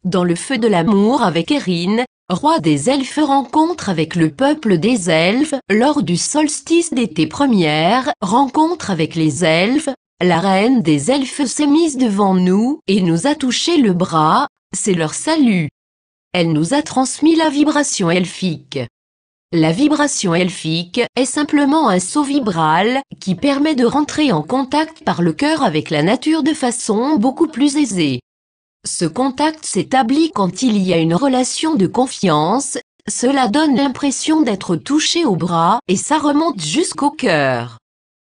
Dans le feu de l'amour avec Erin, roi des elfes rencontre avec le peuple des elfes, lors du solstice d'été première rencontre avec les elfes, la reine des elfes s'est mise devant nous et nous a touché le bras, c'est leur salut. Elle nous a transmis la vibration elfique. La vibration elfique est simplement un saut vibral qui permet de rentrer en contact par le cœur avec la nature de façon beaucoup plus aisée. Ce contact s'établit quand il y a une relation de confiance, cela donne l'impression d'être touché au bras et ça remonte jusqu'au cœur.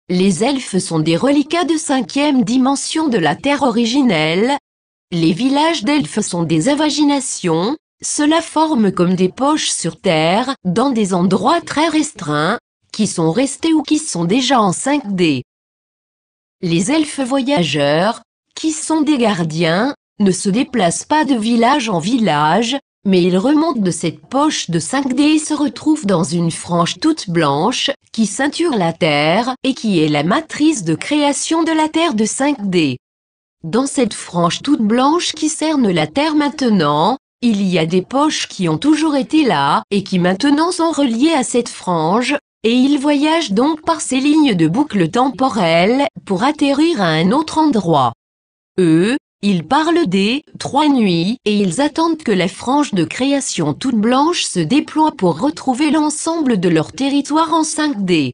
Les elfes sont des reliquats de 5e dimension de la Terre originelle. Les villages d'elfes sont des invaginations, cela forme comme des poches sur Terre, dans des endroits très restreints, qui sont restés ou qui sont déjà en 5D. Les elfes voyageurs, qui sont des gardiens, ne se déplacent pas de village en village, mais ils remontent de cette poche de 5D et se retrouvent dans une frange toute blanche, qui ceinture la Terre, et qui est la matrice de création de la Terre de 5D. Dans cette frange toute blanche qui cerne la Terre maintenant, il y a des poches qui ont toujours été là, et qui maintenant sont reliées à cette frange, et ils voyagent donc par ces lignes de boucle temporelle, pour atterrir à un autre endroit. Eux, ils parlent des 3 nuits, et ils attendent que la frange de création toute blanche se déploie pour retrouver l'ensemble de leur territoire en 5D.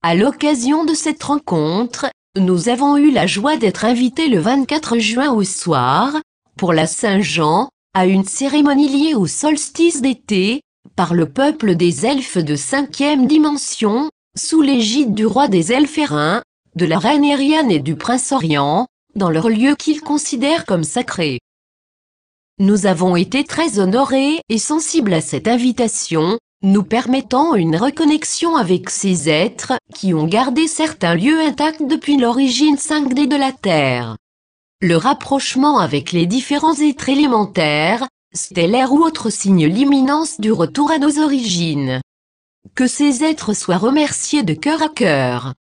À l'occasion de cette rencontre, nous avons eu la joie d'être invités le 24 juin au soir, pour la Saint-Jean, à une cérémonie liée au solstice d'été, par le peuple des elfes de 5e dimension, sous l'égide du roi des elfes Erin, de la reine Eriane et du prince Orient, dans leur lieu qu'ils considèrent comme sacré. Nous avons été très honorés et sensibles à cette invitation, nous permettant une reconnexion avec ces êtres qui ont gardé certains lieux intacts depuis l'origine 5D de la Terre. Le rapprochement avec les différents êtres élémentaires, stellaires ou autres signe l'imminence du retour à nos origines. Que ces êtres soient remerciés de cœur à cœur.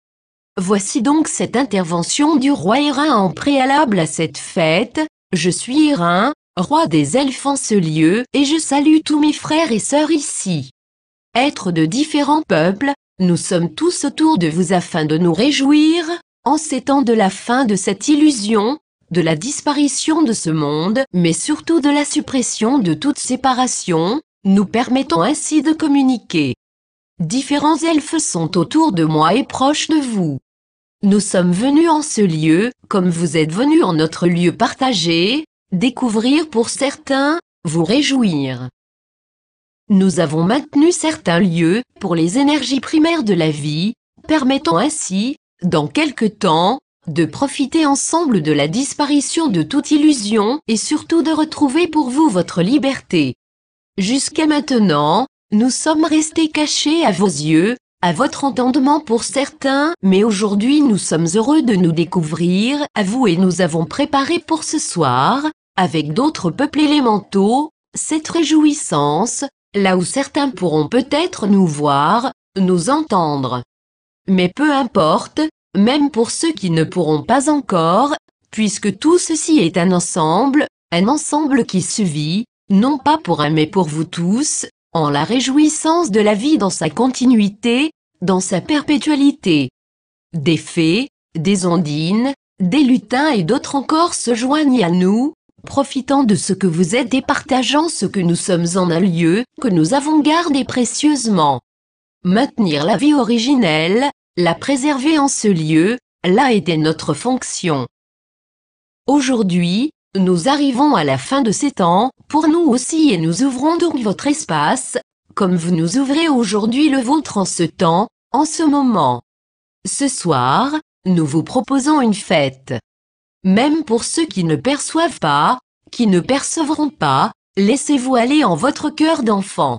Voici donc cette intervention du roi Erin en préalable à cette fête. Je suis Erin, roi des elfes en ce lieu, et je salue tous mes frères et sœurs ici. Êtres de différents peuples, nous sommes tous autour de vous afin de nous réjouir, en ces temps de la fin de cette illusion, de la disparition de ce monde, mais surtout de la suppression de toute séparation, nous permettant ainsi de communiquer. Différents elfes sont autour de moi et proches de vous. Nous sommes venus en ce lieu, comme vous êtes venus en notre lieu partagé, découvrir pour certains, vous réjouir. Nous avons maintenu certains lieux pour les énergies primaires de la vie, permettant ainsi, dans quelque temps, de profiter ensemble de la disparition de toute illusion et surtout de retrouver pour vous votre liberté. Jusqu'à maintenant, nous sommes restés cachés à vos yeux, à votre entendement pour certains, mais aujourd'hui nous sommes heureux de nous découvrir à vous et nous avons préparé pour ce soir, avec d'autres peuples élémentaux, cette réjouissance, là où certains pourront peut-être nous voir, nous entendre. Mais peu importe, même pour ceux qui ne pourront pas encore, puisque tout ceci est un ensemble qui se vit, non pas pour un mais pour vous tous, en la réjouissance de la vie dans sa continuité, dans sa perpétualité. Des fées, des ondines, des lutins et d'autres encore se joignent à nous, profitant de ce que vous êtes et partageant ce que nous sommes en un lieu que nous avons gardé précieusement. Maintenir la vie originelle, la préserver en ce lieu, là était notre fonction. Aujourd'hui, nous arrivons à la fin de ces temps, pour nous aussi et nous ouvrons donc votre espace, comme vous nous ouvrez aujourd'hui le vôtre en ce temps, en ce moment. Ce soir, nous vous proposons une fête. Même pour ceux qui ne perçoivent pas, qui ne percevront pas, laissez-vous aller en votre cœur d'enfant.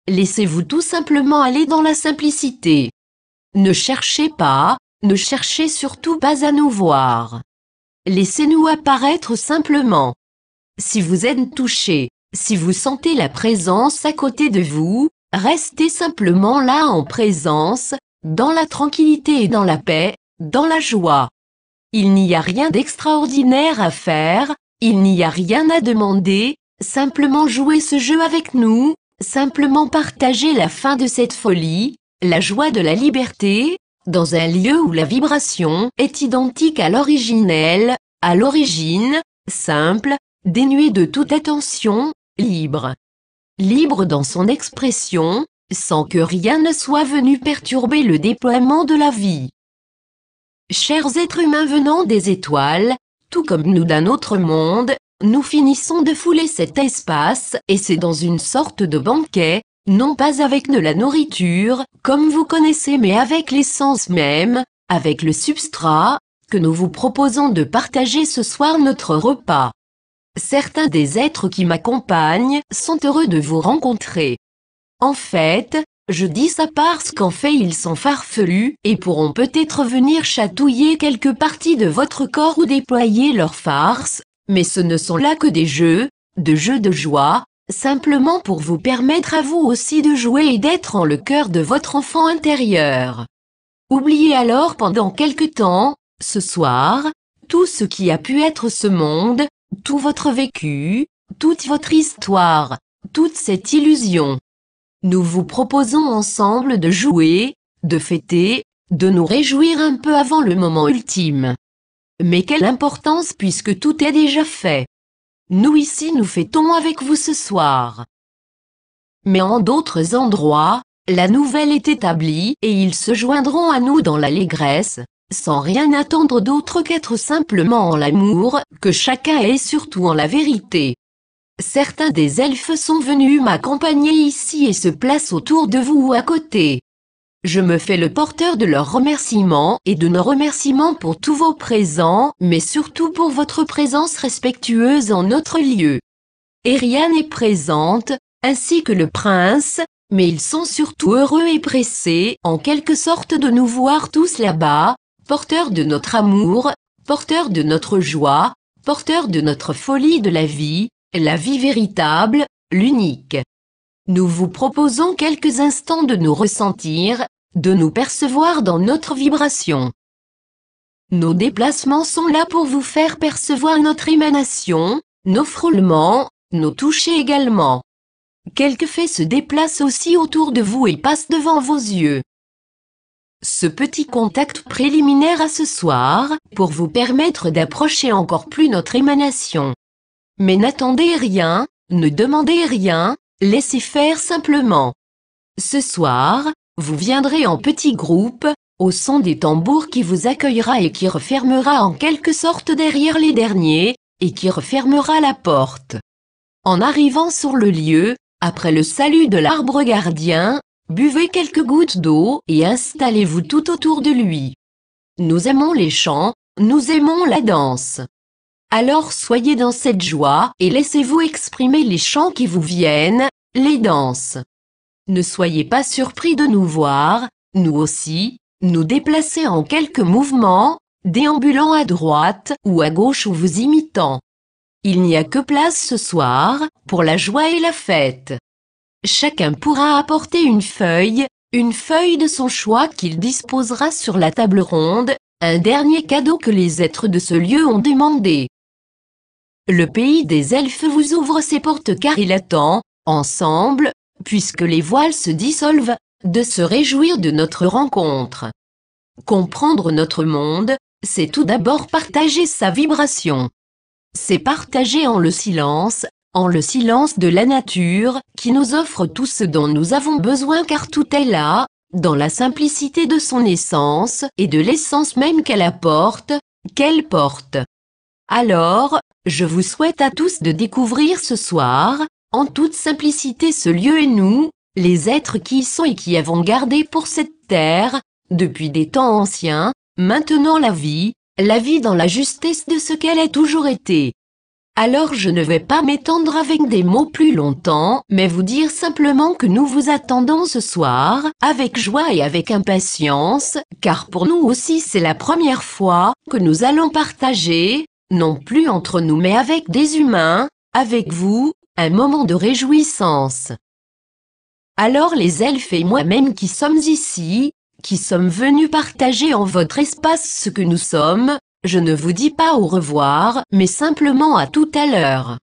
Laissez-vous tout simplement aller dans la simplicité. Ne cherchez pas, ne cherchez surtout pas à nous voir. Laissez-nous apparaître simplement. Si vous êtes touché, si vous sentez la présence à côté de vous, restez simplement là en présence, dans la tranquillité et dans la paix, dans la joie. Il n'y a rien d'extraordinaire à faire, il n'y a rien à demander, simplement jouer ce jeu avec nous, simplement partager la fin de cette folie, la joie de la liberté, dans un lieu où la vibration est identique à l'originelle, à l'origine, simple, dénuée de toute attention, libre. Libre dans son expression, sans que rien ne soit venu perturber le déploiement de la vie. Chers êtres humains venant des étoiles, tout comme nous d'un autre monde, nous finissons de fouler cet espace, et c'est dans une sorte de banquet, non pas avec de la nourriture, comme vous connaissez, mais avec l'essence même, avec le substrat, que nous vous proposons de partager ce soir notre repas. Certains des êtres qui m'accompagnent sont heureux de vous rencontrer. En fait, je dis ça parce qu'en fait ils sont farfelus et pourront peut-être venir chatouiller quelques parties de votre corps ou déployer leur farce, mais ce ne sont là que des jeux de joie, simplement pour vous permettre à vous aussi de jouer et d'être en le cœur de votre enfant intérieur. Oubliez alors pendant quelque temps, ce soir, tout ce qui a pu être ce monde, tout votre vécu, toute votre histoire, toute cette illusion. Nous vous proposons ensemble de jouer, de fêter, de nous réjouir un peu avant le moment ultime. Mais quelle importance puisque tout est déjà fait. Nous ici nous fêtons avec vous ce soir. Mais en d'autres endroits, la nouvelle est établie et ils se joindront à nous dans l'allégresse, sans rien attendre d'autre qu'être simplement en l'amour, que chacun est surtout en la vérité. Certains des elfes sont venus m'accompagner ici et se placent autour de vous ou à côté. Je me fais le porteur de leurs remerciements et de nos remerciements pour tous vos présents, mais surtout pour votre présence respectueuse en notre lieu. Eriane est présente, ainsi que le prince, mais ils sont surtout heureux et pressés, en quelque sorte, de nous voir tous là-bas, porteurs de notre amour, porteurs de notre joie, porteurs de notre folie de la vie véritable, l'unique. Nous vous proposons quelques instants de nous ressentir, de nous percevoir dans notre vibration. Nos déplacements sont là pour vous faire percevoir notre émanation, nos frôlements, nos touchés également. Quelques faits se déplacent aussi autour de vous et passent devant vos yeux. Ce petit contact préliminaire à ce soir, pour vous permettre d'approcher encore plus notre émanation. Mais n'attendez rien, ne demandez rien, laissez faire simplement. Ce soir, vous viendrez en petits groupes, au son des tambours qui vous accueillera et qui refermera en quelque sorte derrière les derniers, et qui refermera la porte. En arrivant sur le lieu, après le salut de l'arbre gardien, buvez quelques gouttes d'eau et installez-vous tout autour de lui. Nous aimons les chants, nous aimons la danse. Alors soyez dans cette joie et laissez-vous exprimer les chants qui vous viennent, les danses. Ne soyez pas surpris de nous voir, nous aussi, nous déplacer en quelques mouvements, déambulant à droite ou à gauche ou vous imitant. Il n'y a que place ce soir, pour la joie et la fête. Chacun pourra apporter une feuille de son choix qu'il disposera sur la table ronde, un dernier cadeau que les êtres de ce lieu ont demandé. Le pays des elfes vous ouvre ses portes car il attend, ensemble, puisque les voiles se dissolvent, de se réjouir de notre rencontre. Comprendre notre monde, c'est tout d'abord partager sa vibration. C'est partager en le silence de la nature, qui nous offre tout ce dont nous avons besoin car tout est là, dans la simplicité de son essence et de l'essence même qu'elle porte. Alors, je vous souhaite à tous de découvrir ce soir, en toute simplicité ce lieu et nous, les êtres qui y sont et qui avons gardé pour cette terre, depuis des temps anciens, maintenant la vie dans la justesse de ce qu'elle a toujours été. Alors je ne vais pas m'étendre avec des mots plus longtemps, mais vous dire simplement que nous vous attendons ce soir, avec joie et avec impatience, car pour nous aussi c'est la première fois que nous allons partager, non plus entre nous mais avec des humains, avec vous, un moment de réjouissance. Alors les elfes et moi-même qui sommes ici, qui sommes venus partager en votre espace ce que nous sommes, je ne vous dis pas au revoir, mais simplement à tout à l'heure.